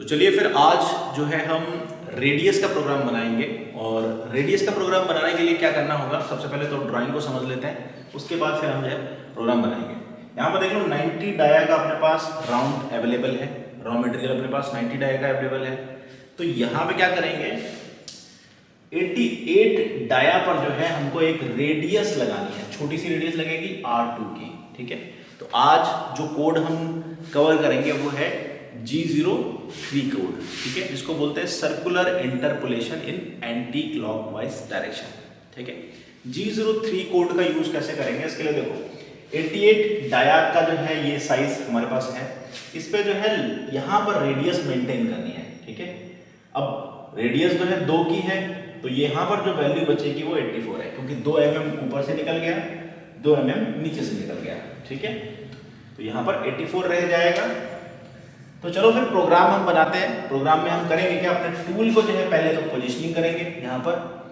चलिए फिर आज जो है हम रेडियस का प्रोग्राम बनाएंगे। और रेडियस का प्रोग्राम बनाने के लिए क्या करना होगा, सबसे पहले तो ड्राइंग को समझ लेते हैं, उसके बाद फिर हम जो है प्रोग्राम बनाएंगे। यहाँ पर देख लो 90 डाया का अपने पास राउंड अवेलेबल है, रॉ मटेरियल अपने पास 90 डाया का अवेलेबल है। तो यहाँ पे क्या करेंगे, 88 डाया पर जो है हमको एक रेडियस लगानी है, छोटी सी रेडियस लगेगी R2 की। ठीक है, तो आज जो कोड हम कवर करेंगे वो है g03 कोड। ठीक है, जिसको बोलते हैं सर्कुलर इंटरपोलेशन इन एंटी क्लॉकवाइज डायरेक्शन। ठीक है, g03 कोड का यूज कैसे करेंगे, इसके लिए देखो 88 डाया का जो है ये साइज हमारे पास है, इस पे जो है यहाँ पर रेडियस मेंटेन करनी है। ठीक है, अब रेडियस जो है 2 की है, तो यहाँ पर जो वैल्यू बचेगी वो 84 है, क्योंकि 2 mm ऊपर से निकल गया, 2 mm नीचे से निकल गया। ठीक है, तो यहाँ पर 84 रह जाएगा। तो चलो फिर प्रोग्राम हम बनाते हैं। प्रोग्राम में हम करेंगे क्या, अपने टूल को जो है पहले तो पोजीशनिंग करेंगे यहाँ पर,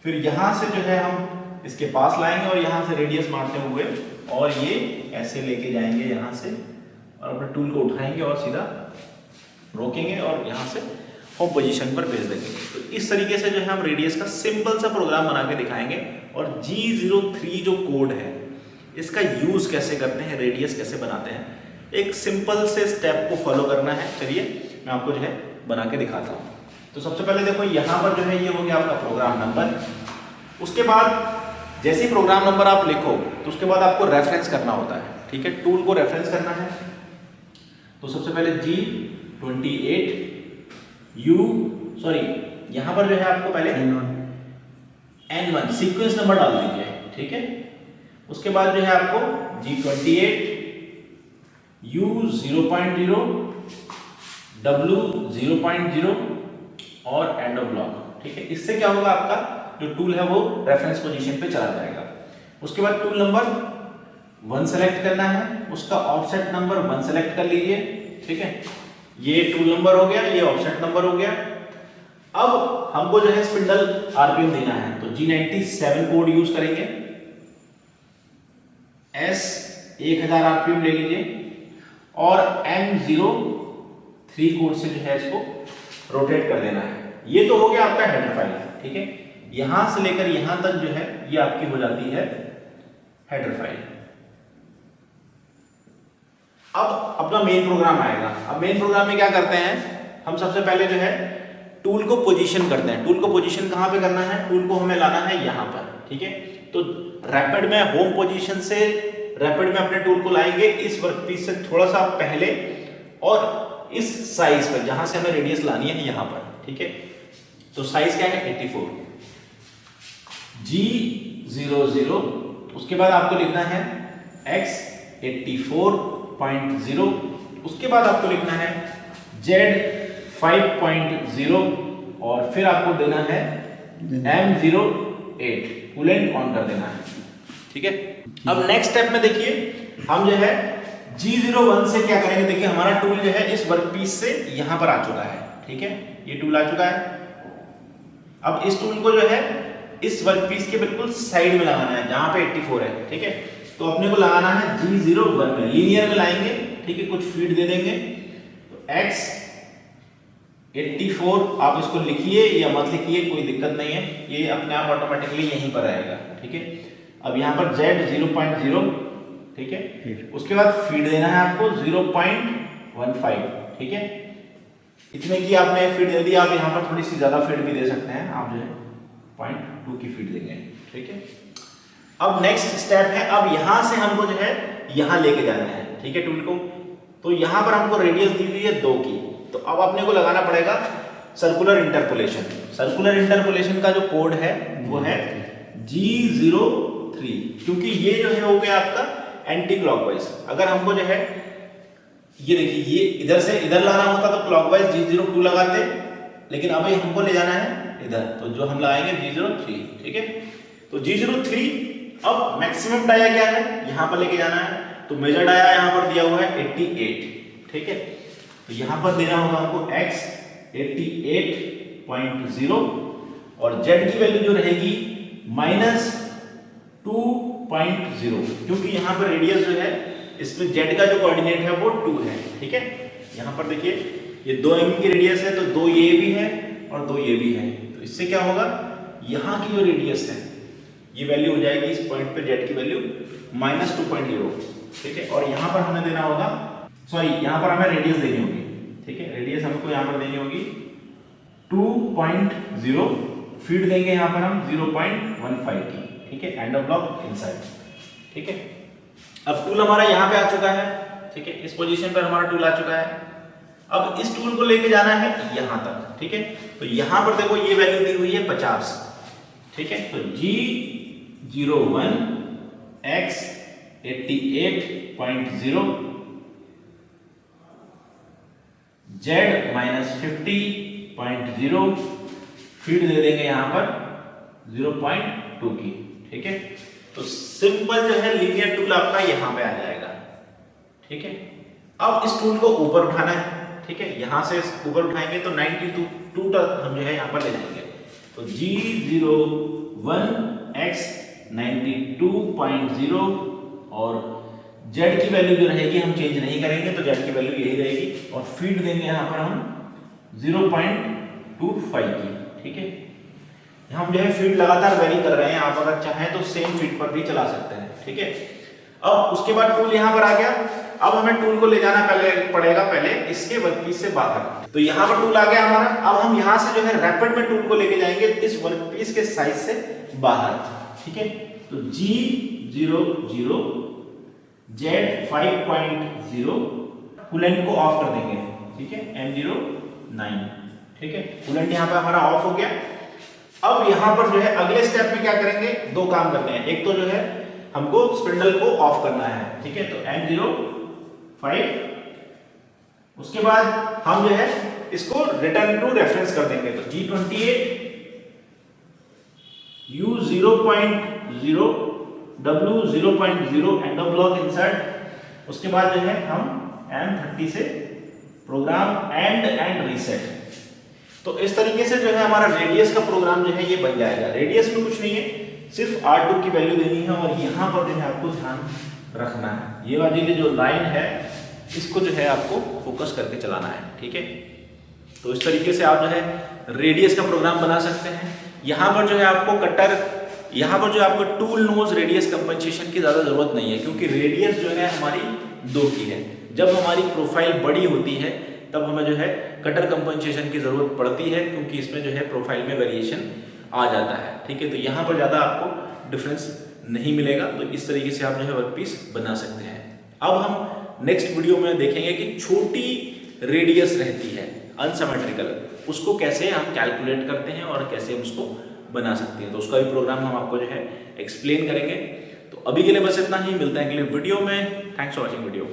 फिर यहाँ से जो है हम इसके पास लाएंगे और यहाँ से रेडियस मारते हुए और ये ऐसे लेके जाएंगे यहाँ से, और अपने टूल को उठाएंगे और सीधा रोकेंगे और यहाँ से होम पोजीशन पर भेज देंगे। तो इस तरीके से जो है हम रेडियस का सिंपल सा प्रोग्राम बना के दिखाएंगे। और g03 जो कोड है इसका यूज कैसे करते हैं, रेडियस कैसे बनाते हैं, एक सिंपल से स्टेप को फॉलो करना है। चलिए मैं आपको जो है बना के दिखाता हूँ। तो सबसे पहले देखो यहाँ पर जो है ये हो गया आपका प्रोग्राम नंबर। उसके बाद जैसे ही प्रोग्राम नंबर आप लिखो तो उसके बाद आपको रेफरेंस करना होता है। ठीक है, टूल को रेफरेंस करना है। तो सबसे पहले g28 यहाँ पर जो है आपको पहले N1 सीक्वेंस नंबर डाल दीजिए। ठीक है, उसके बाद जो है आपको g28 U0.0 W0.0 और एंड ऑफ ब्लॉक। ठीक है, इससे क्या होगा, आपका जो टूल है वो रेफरेंस पोजीशन पे चला जाएगा। उसके बाद टूल नंबर 1 सेलेक्ट करना है, उसका ऑफसेट नंबर 1 सेलेक्ट कर लीजिए। ठीक है, ये टूल नंबर हो गया, ये ऑफसेट नंबर हो गया। अब हमको जो है स्पिंडल आरपीएम देना है, तो G97 कोड यूज करेंगे। S 1000 आरपीएम ले लीजिए और M03 कोड से जो है इसको रोटेट कर देना है। ये तो हो गया आपका हेडर फाइल। ठीक है, यहां से लेकर यहां तक जो है ये आपकी हो जाती है हेडर फाइल। अब अपना मेन प्रोग्राम आएगा। अब मेन प्रोग्राम में क्या करते हैं, हम सबसे पहले जो है टूल को पोजीशन करते हैं। टूल को पोजीशन कहां पे करना है, टूल को हमें लाना है यहां पर। ठीक है, तो रैपिड में होम पोजीशन से रैपिड में अपने टूल को लाएंगे इस वर्कपीस से थोड़ा सा पहले और इस साइज पर जहां से हमें रेडियस लानी है यहां पर। ठीक है, तो साइज क्या है 84 G00। उसके बाद आपको लिखना है X 84.0। उसके बाद आपको लिखना है Z 5.0 और फिर आपको देना है M08 कूलेंट ऑन कर देना है। ठीक है, अब नेक्स्ट स्टेप में देखिए हम जो है G01 से क्या करेंगे, देखिए हमारा टूल जो है इस वर्कपीस से यहां पर आ चुका है। ठीक है, ये टूल आ चुका है। अब इस टूल को जो है इस वर्कपीस के बिल्कुल साइड में लगाना है जहां पे 84 है। ठीक है, तो अपने को लगाना है G01 में, लीनियर में लाएंगे। ठीक है, कुछ फीड दे देंगे, तो X 84 आप इसको लिखिए या मत लिखिए कोई दिक्कत नहीं है, ये अपने आप ऑटोमेटिकली यहीं पर आएगा। ठीक है, अब यहाँ पर Z 0.0। ठीक है, उसके बाद फीड देना है आपको 0.15। ठीक है, इतने की आपने फीड दे दी। आप यहाँ पर थोड़ी सी ज्यादा फीड भी दे सकते हैं, आप जो है 0.2 की फीड देंगे। ठीक है, अब नेक्स्ट स्टेप है, अब यहां से हमको जो है यहां लेके जाना है। ठीक है, टूल को, तो यहां पर हमको रेडियस दी हुई है 2 की, तो अब अपने को लगाना पड़ेगा सर्कुलर इंटरपोलेशन। सर्कुलर इंटरपोलेशन का जो कोड है वो है G03, क्योंकि ये जो है हो गया आपका एंटी क्लॉकवाइज। अगर हमको जो है ये देखिए ये इधर से इधर लाना होता तो क्लॉकवाइज G02 लगाते, लेकिन अब हमको ले जाना है इधर, तो जो हम लगाएंगे G03। ठीक है, तो G03 अब मैक्सिमम डाया क्या है यहां पर लेके जाना है, तो मेजर डाया यहां पर दिया हुआ है 88। ठीक है, तो यहां पर देना होगा हमको X 88.0 और Z की वैल्यू जो रहेगी -2.0, क्योंकि यहां पर रेडियस जो है इसमें Z का जो कोऑर्डिनेट है वो 2 है। ठीक है, यहां पर देखिए ये 2 mm की रेडियस है तो 2 ये भी है और 2 ये भी है, तो इससे क्या होगा, यहाँ की जो रेडियस है ये वैल्यू हो जाएगी इस पॉइंट पे जेड की वैल्यू -2.0, ठीक है। और यहाँ पर हमें देना होगा, सॉरी यहाँ पर हमें रेडियस देनी होगी, ठीक है। रेडियस हमको यहाँ पर देनी होगी 2.0, फीड देंगे यहाँ पर हम 0.15 की, ठीक है। एंड ऑफ ब्लॉक इनसाइड, ठीक है। अब टूल हमारा यहाँ पे आ चुका है, ठीक है। इस पोजीशन पर हमारा टूल आ चुका है। अब इस टूल को लेके जाना है यहाँ तक, ठीक है। तो यहाँ पर देखो ये वैल्यू दी हुई है 50, ठीक है। तो G01 X 88.0 Z -50.0, फीड दे देंगे यहाँ पर 0.2 की, ठीक है। तो सिंपल जो है लीनियर टूल आपका यहाँ पे आ जाएगा, ठीक है। अब इस टूल को ऊपर उठाना है, ठीक है। यहां से ऊपर उठाएंगे तो 92 तक हम जो है यहाँ पर ले जाएंगे। तो G01 X 92.0 और Z की वैल्यू जो रहेगी हम चेंज नहीं करेंगे, तो Z की वैल्यू यही रहेगी और फीड देंगे यहाँ पर हम 0.25 की, ठीक है। हम जो है फीड लगातार वेरी कर रहे हैं, आप अगर चाहें तो सेम फीड पर भी चला सकते हैं, ठीक है। अब उसके बाद टूल यहाँ पर आ गया। अब हमें टूल को ले जाना पड़ेगा पहले इसके वर्कपीस से बाहर। तो यहाँ पर टूल आ गया हमारा। अब हम यहाँ से जो है रैपिड में टूल को लेके जाएंगे इस वर्कपीस के साइज से बाहर, ठीक है। तो G00 Z 5.0 कूलेंट को ऑफ कर देंगे, ठीक है। M09, ठीक है। कूलेंट यहाँ पे हमारा ऑफ हो गया। अब यहाँ पर जो है अगले स्टेप में क्या करेंगे, 2 काम करने हैं। एक तो जो है हमको स्पिंडल को ऑफ करना है, ठीक है। तो M05, उसके बाद हम जो है इसको रिटर्न टू रेफरेंस कर देंगे। तो G28 U0.0 W0.0 end of block insert. उसके बाद जो है हम M30 से प्रोग्राम एंड रीसेट। तो इस तरीके से जो है हमारा रेडियस का प्रोग्राम जो है ये बन जाएगा। रेडियस में कुछ नहीं है, सिर्फ R2 की वैल्यू देनी है और यहाँ पर जो है आपको ध्यान रखना है, ये वाली जो लाइन है इसको जो है आपको फोकस करके चलाना है, ठीक है। तो इस तरीके से आप जो है रेडियस का प्रोग्राम बना सकते हैं। यहाँ पर जो है आपको कटर, यहाँ पर जो आपको टूल नोज रेडियस कंपनसेशन की ज़्यादा जरूरत नहीं है, क्योंकि रेडियस जो है हमारी 2 की है। जब हमारी प्रोफाइल बड़ी होती है तब हमें जो है कटर कंपनसेशन की जरूरत पड़ती है, क्योंकि इसमें जो है प्रोफाइल में वेरिएशन आ जाता है, ठीक है। तो यहाँ पर ज़्यादा आपको डिफरेंस नहीं मिलेगा। तो इस तरीके से आप जो है वर्कपीस बना सकते हैं। अब हम नेक्स्ट वीडियो में देखेंगे कि छोटी रेडियस रहती है अनसिमेट्रिकल, उसको कैसे हम कैलकुलेट करते हैं और कैसे हम उसको बना सकते हैं। तो उसका भी प्रोग्राम हम आपको जो है एक्सप्लेन करेंगे। तो अभी के लिए बस इतना ही, मिलता है अगले वीडियो में। Thanks for watching video.